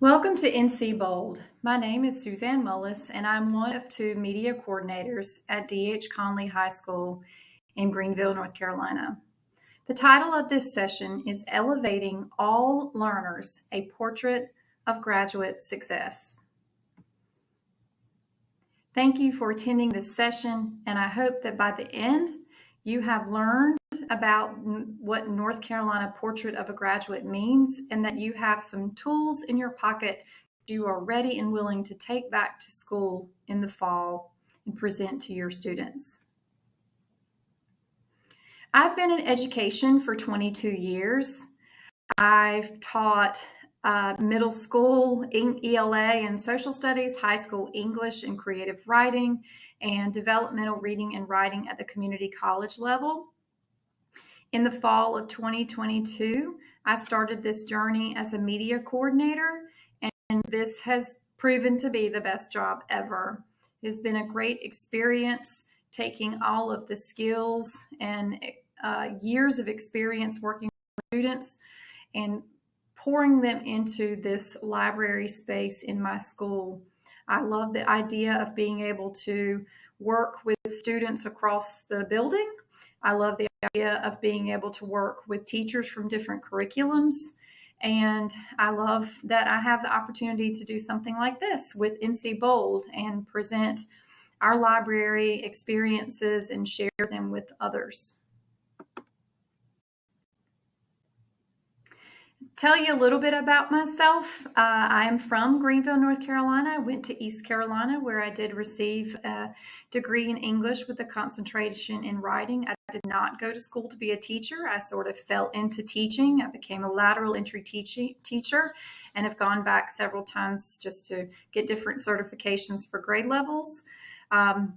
Welcome to NCBOLD. My name is Susanne Mullis, and I'm one of two media coordinators at D.H. Conley High School in Greenville, North Carolina. The title of this session is Elevating All Learners, a Portrait of Graduate Success. Thank you for attending this session, and I hope that by the end, you have learned about what North Carolina Portrait of a Graduate means, and that you have some tools in your pocket you are ready and willing to take back to school in the fall and present to your students. I've been in education for 22 years. I've taught middle school ELA and social studies, high school English and creative writing, and developmental reading and writing at the community college level. In the fall of 2022, I started this journey as a media coordinator, and this has proven to be the best job ever. It's been a great experience taking all of the skills and years of experience working with students and pouring them into this library space in my school. I love the idea of being able to work with students across the building. I love the idea of being able to work with teachers from different curriculums. And I love that I have the opportunity to do something like this with NCBOLD and present our library experiences and share them with others. Tell you a little bit about myself. I am from Greenville, North Carolina. I went to East Carolina, where I did receive a degree in English with a concentration in writing. I did not go to school to be a teacher. I sort of fell into teaching. I became a lateral entry teacher and have gone back several times just to get different certifications for grade levels. Like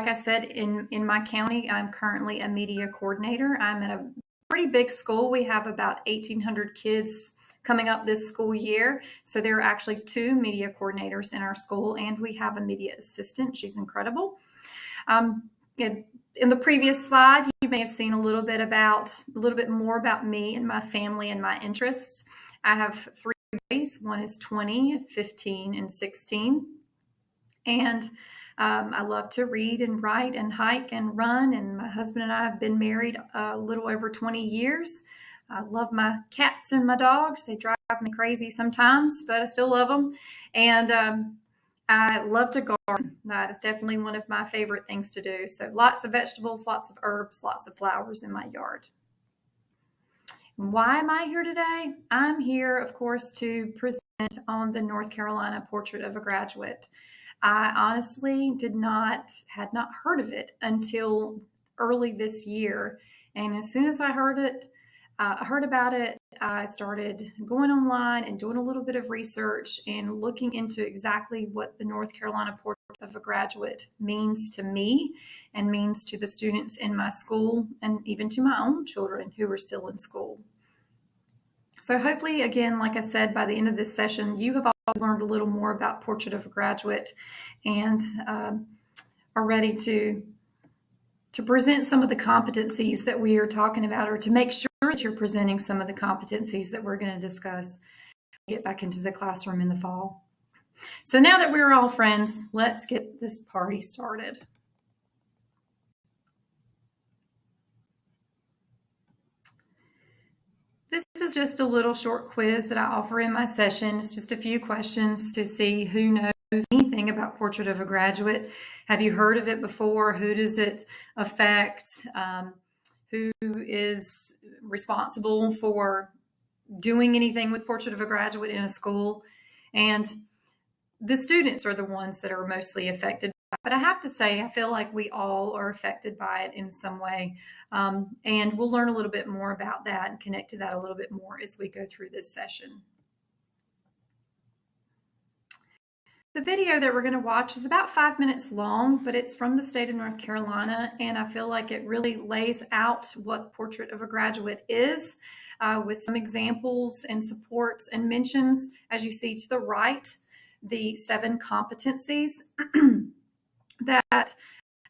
I said, in my county, I'm currently a media coordinator. I'm at a pretty big school. We have about 1,800 kids coming up this school year. So there are actually two media coordinators in our school, and we have a media assistant. She's incredible. In the previous slide, you may have seen a little bit more about me and my family and my interests. I have three boys. One is 20, 15, and 16. And I love to read and write and hike and run. And my husband and I have been married a little over 20 years. I love my cats and my dogs. They drive me crazy sometimes, but I still love them. And I love to garden. That is definitely one of my favorite things to do. So lots of vegetables, lots of herbs, lots of flowers in my yard. Why am I here today? I'm here, of course, to present on the North Carolina Portrait of a Graduate. I honestly had not heard of it until early this year. And as soon as I heard about it, I started going online and doing a little bit of research and looking into exactly what the North Carolina Portrait of a Graduate means to me and means to the students in my school and even to my own children who are still in school. So hopefully, again, like I said, by the end of this session, you have all learned a little more about Portrait of a Graduate and are ready to present some of the competencies that we are talking about, or to make sure that you're presenting some of the competencies that we're going to discuss get back into the classroom in the fall. So now that we're all friends, let's get this party started. This is just a little short quiz that I offer in my session. It's just a few questions to see who knows anything about Portrait of a Graduate. Have you heard of it before? Who does it affect? Who is responsible for doing anything with Portrait of a Graduate in a school? And the students are the ones that are mostly affected. But I have to say, I feel like we all are affected by it in some way. And we'll learn a little bit more about that and connect to that a little bit more as we go through this session. The video that we're going to watch is about 5 minutes long, but it's from the state of North Carolina, and I feel like it really lays out what Portrait of a Graduate is, with some examples and supports and mentions, as you see to the right, the 7 competencies that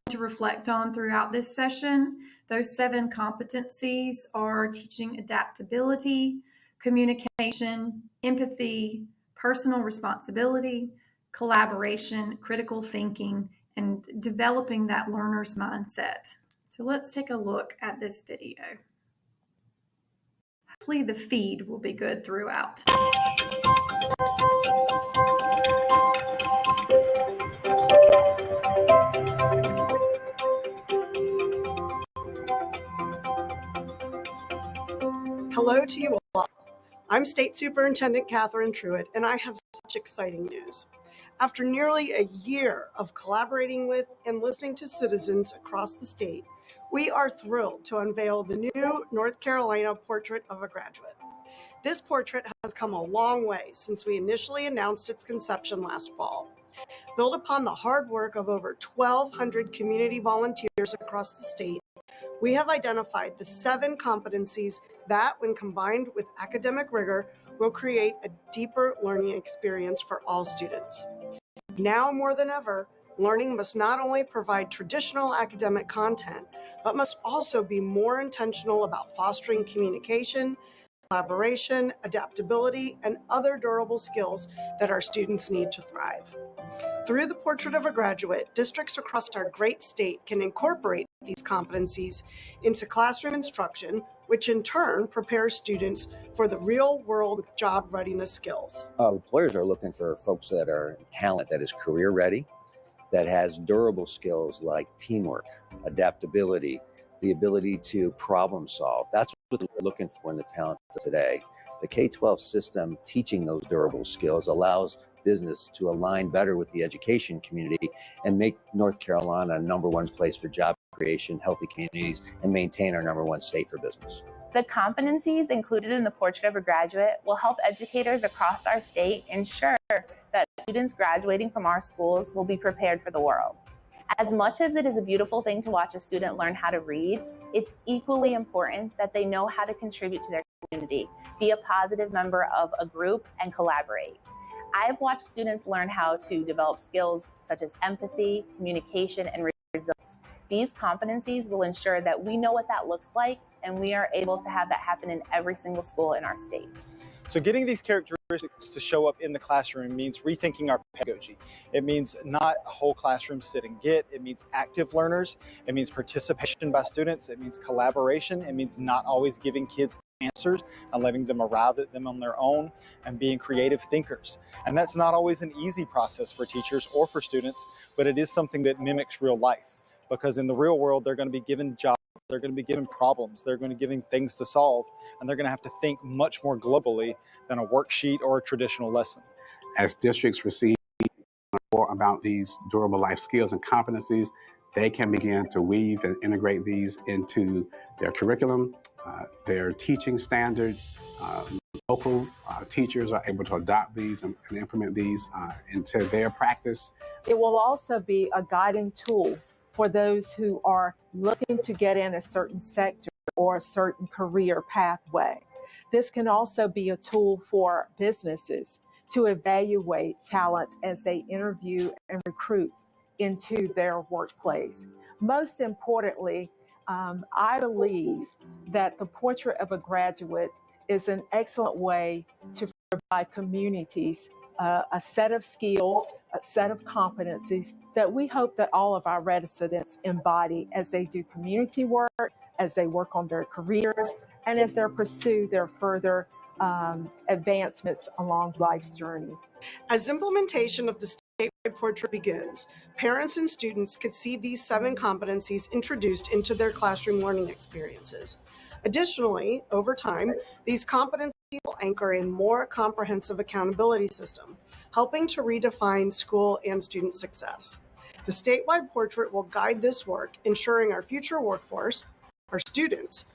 to reflect on throughout this session. Those 7 competencies are teaching adaptability, communication, empathy, personal responsibility, collaboration, critical thinking, and developing that learner's mindset. So let's take a look at this video. Hopefully the feed will be good throughout. Hello to you all. I'm State Superintendent Catherine Truitt, and I have such exciting news. After nearly a year of collaborating with and listening to citizens across the state, we are thrilled to unveil the new North Carolina Portrait of a Graduate. This portrait has come a long way since we initially announced its conception last fall. Built upon the hard work of over 1,200 community volunteers across the state, we have identified the 7 competencies that, when combined with academic rigor, will create a deeper learning experience for all students. Now more than ever, learning must not only provide traditional academic content, but must also be more intentional about fostering communication, collaboration, adaptability, and other durable skills that our students need to thrive. Through the Portrait of a Graduate, districts across our great state can incorporate these competencies into classroom instruction, which in turn prepares students for the real-world job readiness skills. Employers are looking for folks that are talent that is career ready, that has durable skills like teamwork, adaptability, the ability to problem solve. That's what we're looking for in the talent today. The K-12 system teaching those durable skills allows business to align better with the education community and make North Carolina a #1 place for job creation, healthy communities, and maintain our #1 state for business. The competencies included in the Portrait of a Graduate will help educators across our state ensure that students graduating from our schools will be prepared for the world. As much as it is a beautiful thing to watch a student learn how to read, it's equally important that they know how to contribute to their community, be a positive member of a group, and collaborate. I've watched students learn how to develop skills such as empathy, communication, and resilience. These competencies will ensure that we know what that looks like, and we are able to have that happen in every single school in our state. So getting these characteristics to show up in the classroom means rethinking our pedagogy. It means not a whole classroom sit and get. It means active learners. It means participation by students. It means collaboration. It means not always giving kids answers and letting them arrive at them on their own, and being creative thinkers. And that's not always an easy process for teachers or for students, but it is something that mimics real life, because in the real world, they're going to be given jobs, they're going to be given problems, they're going to be given things to solve, and they're going to have to think much more globally than a worksheet or a traditional lesson. As districts receive more about these durable life skills and competencies, they can begin to weave and integrate these into their curriculum, their teaching standards. Local teachers are able to adopt these and implement these into their practice. It will also be a guiding tool for those who are looking to get in a certain sector or a certain career pathway. This can also be a tool for businesses to evaluate talent as they interview and recruit into their workplace. Most importantly, I believe that the Portrait of a Graduate is an excellent way to provide communities a set of skills, a set of competencies that we hope that all of our residents embody as they do community work, as they work on their careers, and as they pursue their further advancements along life's journey. As implementation of the statewide portrait begins, parents and students could see these 7 competencies introduced into their classroom learning experiences. Additionally, over time, these competencies will anchor a more comprehensive accountability system, helping to redefine school and student success. The statewide portrait will guide this work, ensuring our future workforce, our students,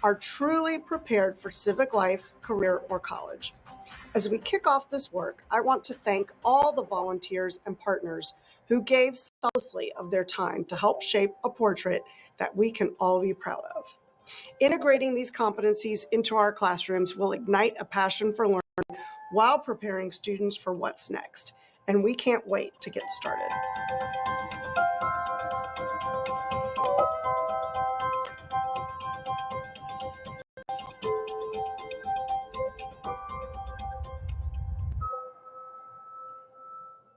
are truly prepared for civic life, career, or college. As we kick off this work, I want to thank all the volunteers and partners who gave selflessly of their time to help shape a portrait that we can all be proud of. Integrating these competencies into our classrooms will ignite a passion for learning while preparing students for what's next, and we can't wait to get started.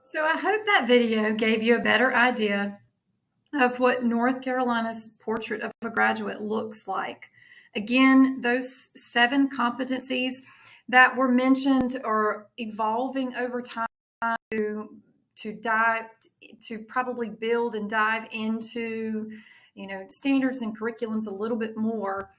So I hope that video gave you a better idea of what North Carolina's portrait of a graduate looks like. Again, those 7 competencies that were mentioned are evolving over time to probably build and dive into, standards and curriculums a little bit more.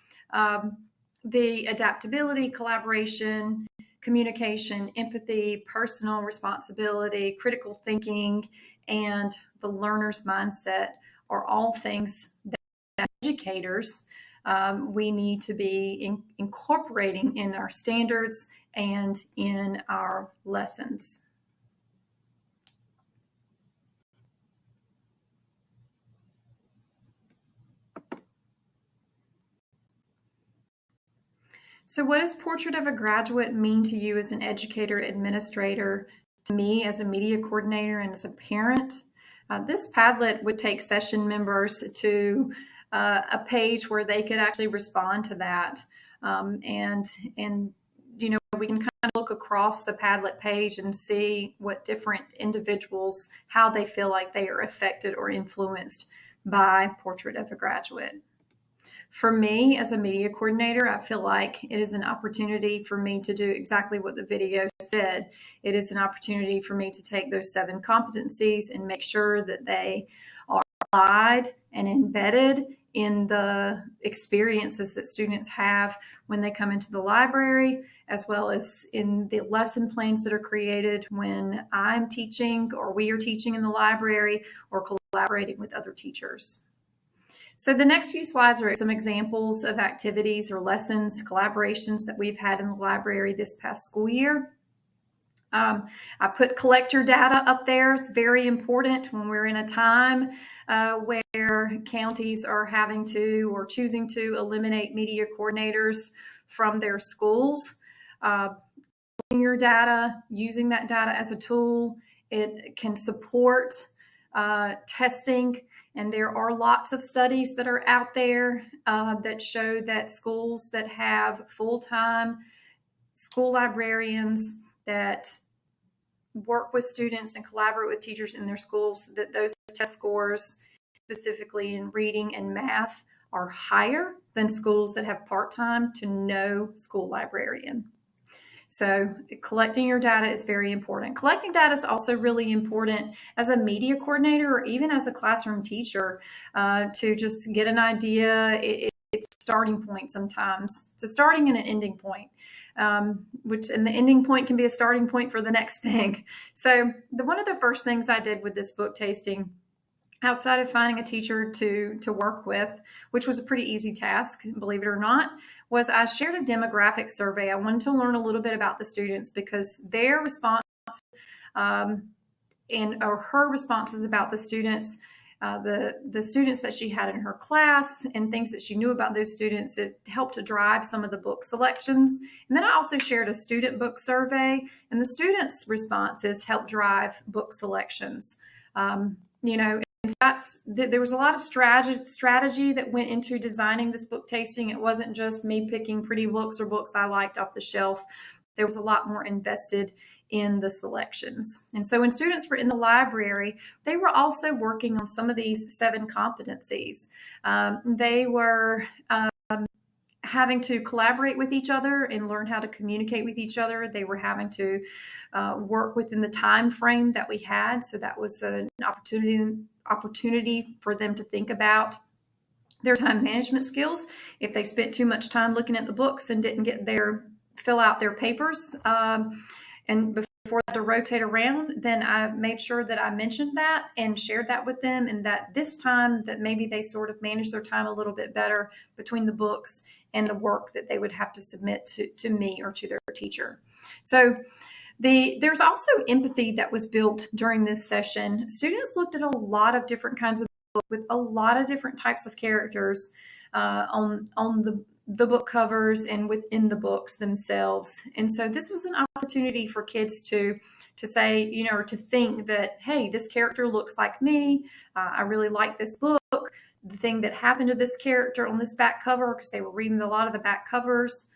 The adaptability, collaboration, communication, empathy, personal responsibility, critical thinking, and the learner's mindset are all things that educators we need to be incorporating in our standards and in our lessons. So what does Portrait of a Graduate mean to you as an educator, administrator, to me as a media coordinator, and as a parent? This Padlet would take session members to a page where they could actually respond to that. And we can kind of look across the Padlet page and see what different individuals, how they feel like they are affected or influenced by Portrait of a Graduate. For me, as a media coordinator, I feel like it is an opportunity for me to do exactly what the video said. It is an opportunity for me to take those 7 competencies and make sure that they are applied and embedded in the experiences that students have when they come into the library, as well as in the lesson plans that are created when I'm teaching or we are teaching in the library or collaborating with other teachers. So the next few slides are some examples of activities or lessons, collaborations that we've had in the library this past school year. I put collect your data up there. It's very important when we're in a time where counties are having to or choosing to eliminate media coordinators from their schools. Collecting your data, using that data as a tool, it can support testing. And there are lots of studies that are out there that show that schools that have full-time school librarians that work with students and collaborate with teachers in their schools, that those test scores, specifically in reading and math, are higher than schools that have part-time to no school librarian. So collecting your data is very important. Collecting data is also really important as a media coordinator or even as a classroom teacher to just get an idea. It's a starting point sometimes. It's a starting and an ending point, and the ending point can be a starting point for the next thing. So one of the first things I did with this book tasting, outside of finding a teacher to work with, which was a pretty easy task, believe it or not, was I shared a demographic survey. I wanted to learn a little bit about the students because their response or her responses about the students, the students that she had in her class and things that she knew about those students, it helped to drive some of the book selections. And then I also shared a student book survey, and the students' responses helped drive book selections. There was a lot of strategy that went into designing this book tasting. It wasn't just me picking pretty books or books I liked off the shelf. There was a lot more invested in the selections. And so when students were in the library, they were also working on some of these 7 competencies. They were having to collaborate with each other and learn how to communicate with each other. They were having to work within the time frame that we had. So that was an opportunity for them to think about their time management skills. If they spent too much time looking at the books and didn't fill out their papers, and before they had to rotate around, then I made sure that I mentioned that and shared that with them, and that this time that maybe they sort of managed their time a little bit better between the books and the work that they would have to submit to me or to their teacher. So there's also empathy that was built during this session. Students looked at a lot of different kinds of books with a lot of different types of characters on the book covers and within the books themselves. And so this was an opportunity for kids to say, or to think that, hey, this character looks like me. I really like this book. The thing that happened to this character on this back cover, because they were reading a lot of the back covers,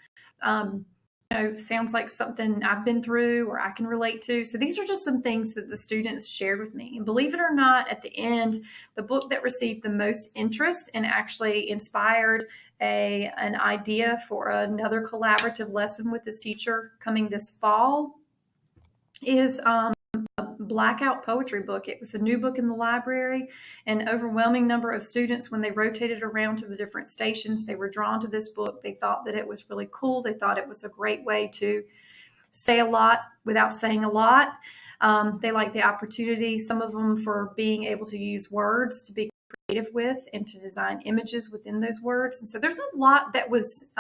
sounds like something I've been through or I can relate to. So these are just some things that the students shared with me. And believe it or not, at the end, the book that received the most interest and actually inspired an idea for another collaborative lesson with this teacher coming this fall is Blackout poetry book. It was a new book in the library. An overwhelming number of students, when they rotated around to the different stations, they were drawn to this book. They thought that it was really cool. They thought it was a great way to say a lot without saying a lot. They liked the opportunity, some of them for being able to use words to be creative with and to design images within those words. And so there's a lot that was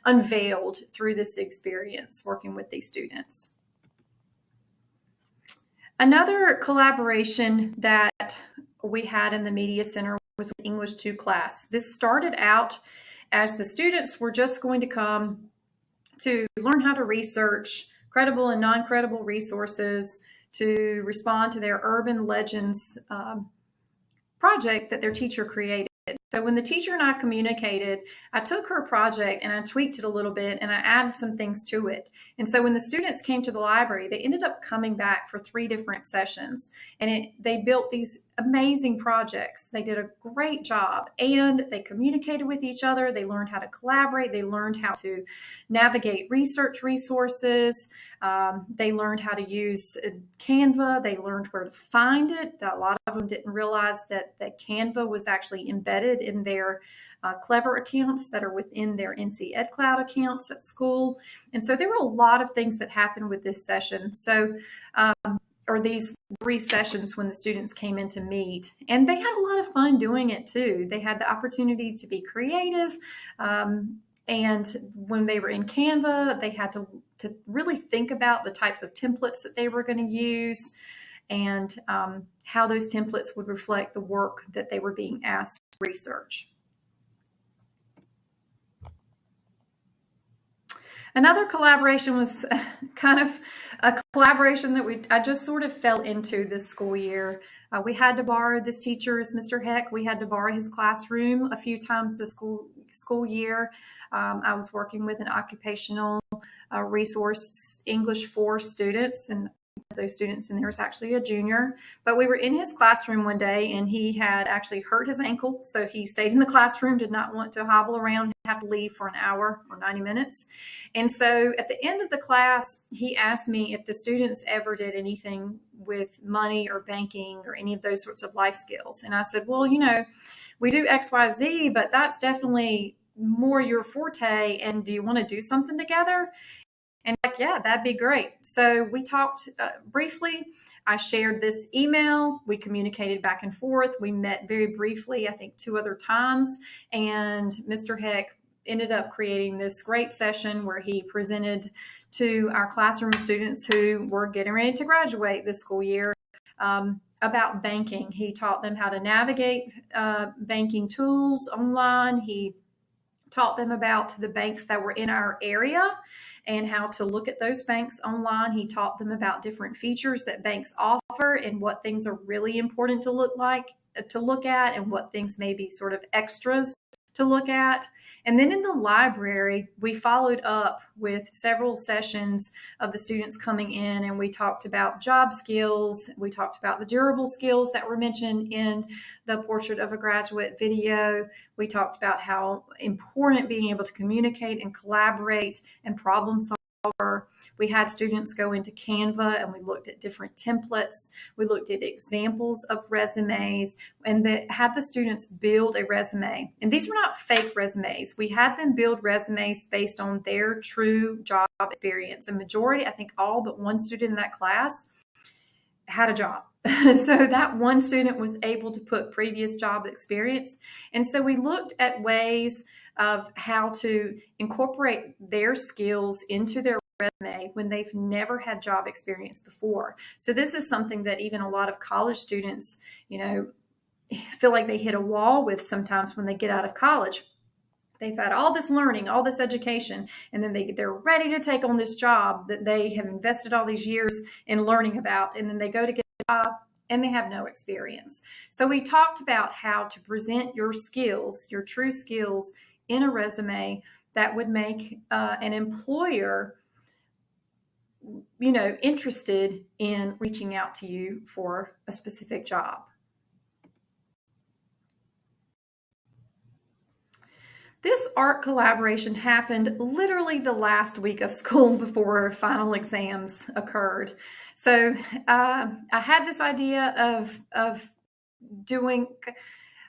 unveiled through this experience working with these students. Another collaboration that we had in the Media Center was with English 2 class. This started out as the students were just going to come to learn how to research credible and non-credible resources to respond to their urban legends project that their teacher created. So when the teacher and I communicated, I took her project and I tweaked it a little bit and I added some things to it. And so when the students came to the library, they ended up coming back for 3 different sessions, and they built these amazing projects. They did a great job, and they communicated with each other. They learned how to collaborate. They learned how to navigate research resources. They learned how to use Canva. They learned where to find it. A lot of them didn't realize that Canva was actually embedded in their Clever accounts that are within their NC Ed Cloud accounts at school. And so there were a lot of things that happened with this session. So, or these 3 sessions when the students came in to meet. And they had a lot of fun doing it too. They had the opportunity to be creative. And when they were in Canva, they had to really think about the types of templates that they were going to use and how those templates would reflect the work that they were being asked to research. Another collaboration was kind of a collaboration that I just sort of fell into this school year. We had to borrow this teacher's, Mr. Heck. We had to borrow his classroom a few times this school year. I was working with an occupational resource English 4 students, and those students, and there was actually a junior. But we were in his classroom one day, and he had actually hurt his ankle, so he stayed in the classroom, did not want to hobble around, have to leave for an hour or 90 minutes. And so at the end of the class, he asked me if the students ever did anything with money or banking or any of those sorts of life skills. And I said, well, we do X, Y, Z, but that's definitely more your forte. And do you want to do something together? And like, yeah, that'd be great. So we talked briefly. I shared this email. We communicated back and forth. We met very briefly, I think 2 other times. And Mr. Heck ended up creating this great session where he presented to our classroom students who were getting ready to graduate this school year about banking. He taught them how to navigate banking tools online. He taught them about the banks that were in our area and how to look at those banks online. He taught them about different features that banks offer and what things are really important to look at and what things may be sort of extras to look at. And then in the library, we followed up with several sessions of the students coming in, and we talked about job skills. We talked about the durable skills that were mentioned in the Portrait of a Graduate video. We talked about how important being able to communicate and collaborate and problem solve. We had students go into Canva and we looked at different templates. We looked at examples of resumes and had the students build a resume. And these were not fake resumes. We had them build resumes based on their true job experience. A majority, I think all but 1 student in that class had a job. So that 1 student was able to put previous job experience. And so we looked at ways of how to incorporate their skills into their resume when they've never had job experience before. So this is something that even a lot of college students, feel like they hit a wall with sometimes when they get out of college. They've had all this learning, all this education, and then they're ready to take on this job that they have invested all these years in learning about, and then they go to get a job and they have no experience. So we talked about how to present your skills, your true skills, in a resume that would make an employer, interested in reaching out to you for a specific job. This art collaboration happened literally the last week of school before final exams occurred. So I had this idea of doing,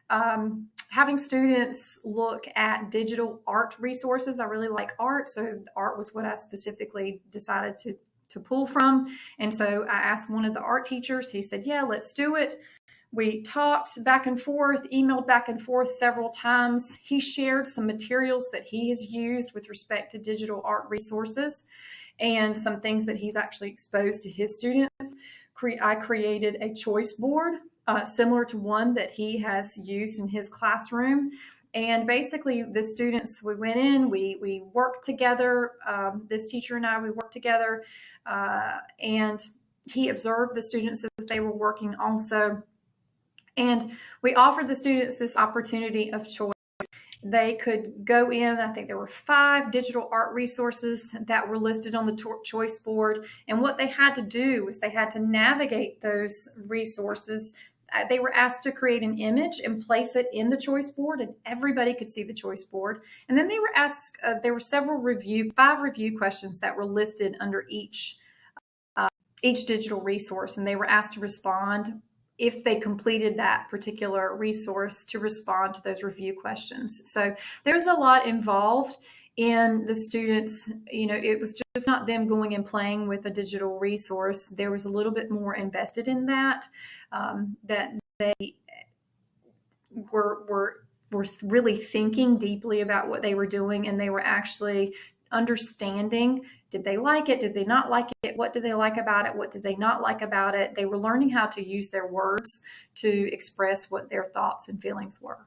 having students look at digital art resources. I really like art, so art was what I specifically decided to pull from. And so I asked one of the art teachers. He said, yeah, let's do it. We talked back and forth, emailed back and forth several times. He shared some materials that he has used with respect to digital art resources and some things that he's actually exposed to his students. I created a choice board similar to one that he has used in his classroom. And basically the students, we went in, we worked together. This teacher and I, we worked together, and he observed the students as they were working also. And we offered the students this opportunity of choice. They could go in, I think there were 5 digital art resources that were listed on the choice board. And what they had to do was they had to navigate those resources. They were asked to create an image and place it in the choice board, and everybody could see the choice board. And then they were asked, there were 5 review questions that were listed under each digital resource. And they were asked to respond, if they completed that particular resource, to respond to those review questions. So there's a lot involved in the students. It was just not them going and playing with a digital resource. There was a little bit more invested in that, that they were really thinking deeply about what they were doing, and they were actually understanding, did they like it? Did they not like it? What did they like about it? What did they not like about it? They were learning how to use their words to express what their thoughts and feelings were.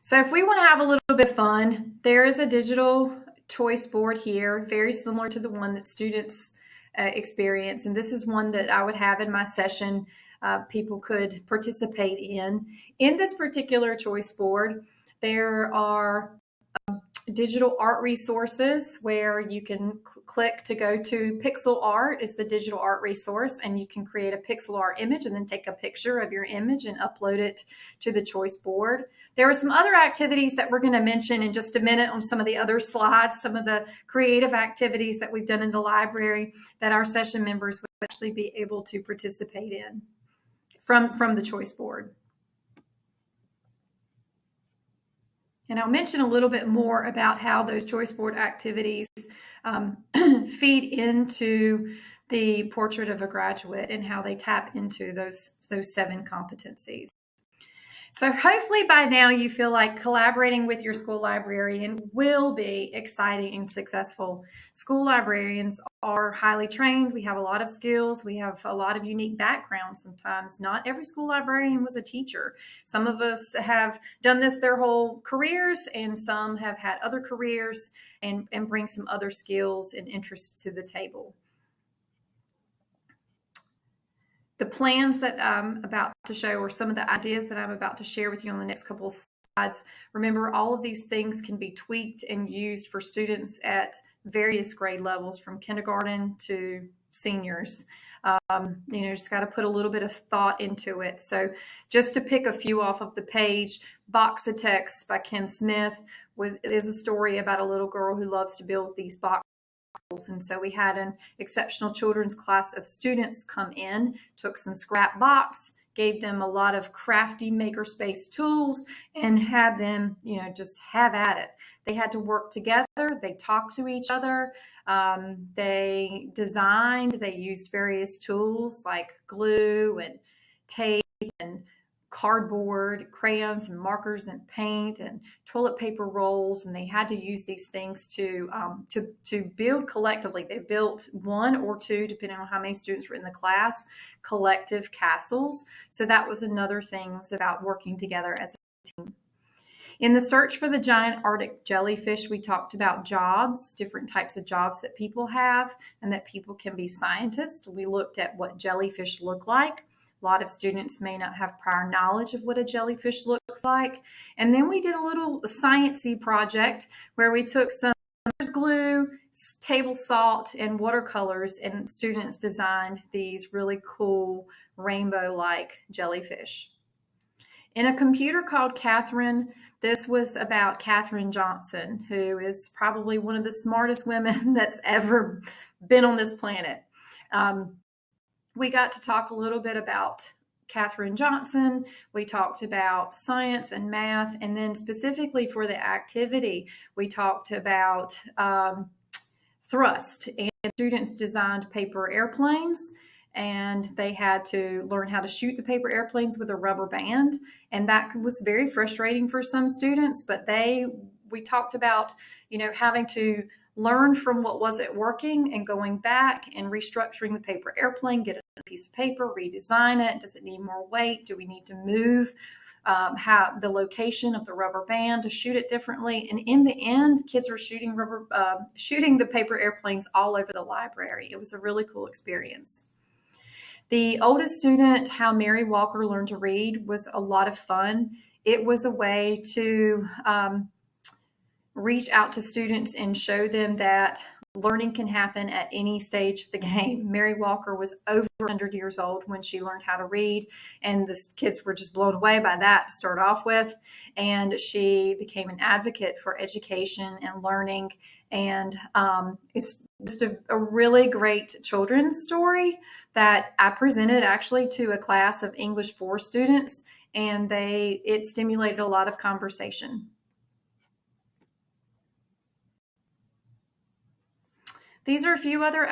So if we want to have a little bit of fun, there is a digital choice board here, very similar to the one that students experience. And this is one that I would have in my session. People could participate in. In this particular choice board, there are digital art resources where you can click to go to pixel art is the digital art resource, and you can create a pixel art image and then take a picture of your image and upload it to the choice board. There are some other activities that we're going to mention in just a minute on some of the other slides, some of the creative activities that we've done in the library that our session members would actually be able to participate in from the choice board. And I'll mention a little bit more about how those choice board activities feed into the portrait of a graduate and how they tap into those 7 competencies. So hopefully by now you feel like collaborating with your school librarian will be exciting and successful. School librarians are highly trained. We have a lot of skills. We have a lot of unique backgrounds sometimes. Not every school librarian was a teacher. Some of us have done this their whole careers, and some have had other careers and bring some other skills and interests to the table. The plans that I'm about to show, or some of the ideas that I'm about to share with you on the next couple of slides, remember all of these things can be tweaked and used for students at various grade levels from kindergarten to seniors. Just got to put a little bit of thought into it. So just to pick a few off of the page, Box of Text by Kim Smith is a story about a little girl who loves to build these boxes. And so we had an exceptional children's class of students come in, took some scrap box, gave them a lot of crafty makerspace tools, and had them, just have at it. They had to work together. They talked to each other. They designed. They used various tools like glue and tape and cardboard, crayons and markers and paint and toilet paper rolls, and they had to use these things to build collectively. They built 1 or 2, depending on how many students were in the class, collective castles. So that was another thing, was about working together as a team. In the search for the giant Arctic jellyfish, we talked about jobs, different types of jobs that people have, and that people can be scientists. We looked at what jellyfish look like A lot of students may not have prior knowledge of what a jellyfish looks like. And then we did a little science-y project where we took some glue, table salt, and watercolors, and students designed these really cool rainbow-like jellyfish. In a computer called Catherine, this was about Katherine Johnson, who is probably one of the smartest women that's ever been on this planet. We got to talk a little bit about Katherine Johnson. We talked about science and math, and then specifically for the activity, we talked about thrust, and students designed paper airplanes, and they had to learn how to shoot the paper airplanes with a rubber band, and that was very frustrating for some students, but we talked about, having to learn from what wasn't working and going back and restructuring the paper airplane, get a piece of paper, redesign it. Does it need more weight? Do we need to move the location of the rubber band to shoot it differently? And in the end, kids were shooting the paper airplanes all over the library. It was a really cool experience. The oldest student, how Mary Walker learned to read, was a lot of fun. It was a way to reach out to students and show them that learning can happen at any stage of the game. Mary Walker was over 100 years old when she learned how to read, and the kids were just blown away by that to start off with. And she became an advocate for education and learning, and it's just a really great children's story that I presented actually to a class of English 4 students, and it stimulated a lot of conversation. These are a few other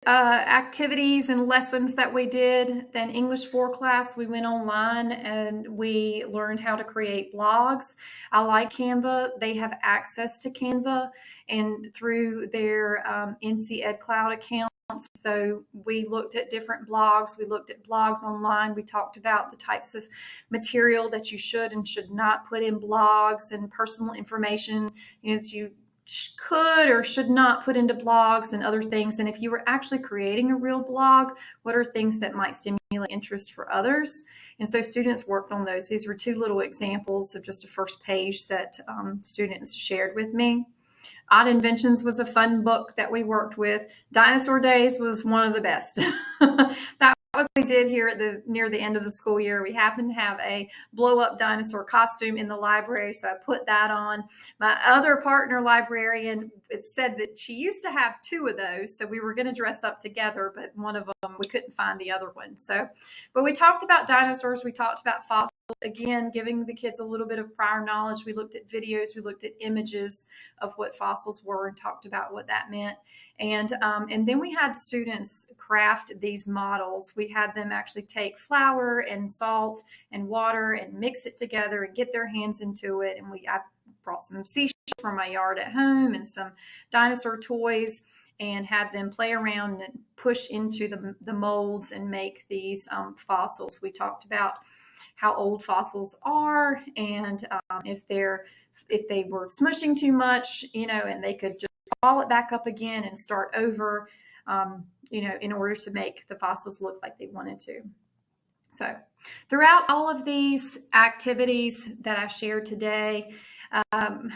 activities and lessons that we did. Then English 4 class, we went online and we learned how to create blogs. I like Canva. They have access to Canva and through their NC Cloud account. So we looked at different blogs. We looked at blogs online. We talked about the types of material that you should and should not put in blogs, and personal information, that you could or should not put into blogs, and other things. And if you were actually creating a real blog, what are things that might stimulate interest for others? And so students worked on those. These were 2 little examples of just a first page that students shared with me. Odd Inventions was a fun book that we worked with. Dinosaur Days was one of the best. That was what we did here near the end of the school year. We happened to have a blow-up dinosaur costume in the library, so I put that on. My other partner librarian, it said that she used to have 2 of those, so we were going to dress up together, but one of them, we couldn't find the other one. But we talked about dinosaurs. We talked about fossils. Again, giving the kids a little bit of prior knowledge. We looked at videos, we looked at images of what fossils were and talked about what that meant. And then we had students craft these models. We had them actually take flour and salt and water and mix it together and get their hands into it. And I brought some seashells from my yard at home and some dinosaur toys, and had them play around and push into the molds and make these fossils. We talked about how old fossils are, and if they were smushing too much, and they could just ball it back up again and start over, in order to make the fossils look like they wanted to. So throughout all of these activities that I shared today, I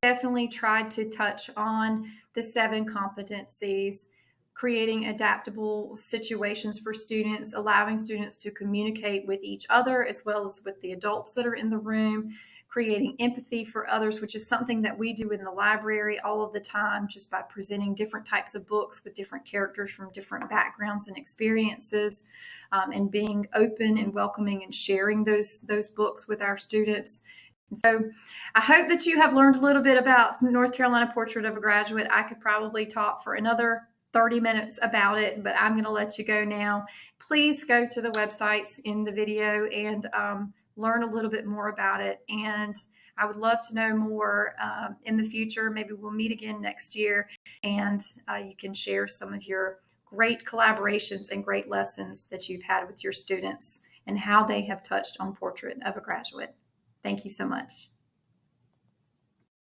definitely tried to touch on the 7 competencies: creating adaptable situations for students, allowing students to communicate with each other as well as with the adults that are in the room, creating empathy for others, which is something that we do in the library all of the time, just by presenting different types of books with different characters from different backgrounds and experiences, and being open and welcoming and sharing those books with our students. And so I hope that you have learned a little bit about North Carolina Portrait of a Graduate. I could probably talk for another 30 minutes about it, but I'm going to let you go now. Please go to the websites in the video and learn a little bit more about it. And I would love to know more in the future. Maybe we'll meet again next year, and you can share some of your great collaborations and great lessons that you've had with your students and how they have touched on Portrait of a Graduate. Thank you so much.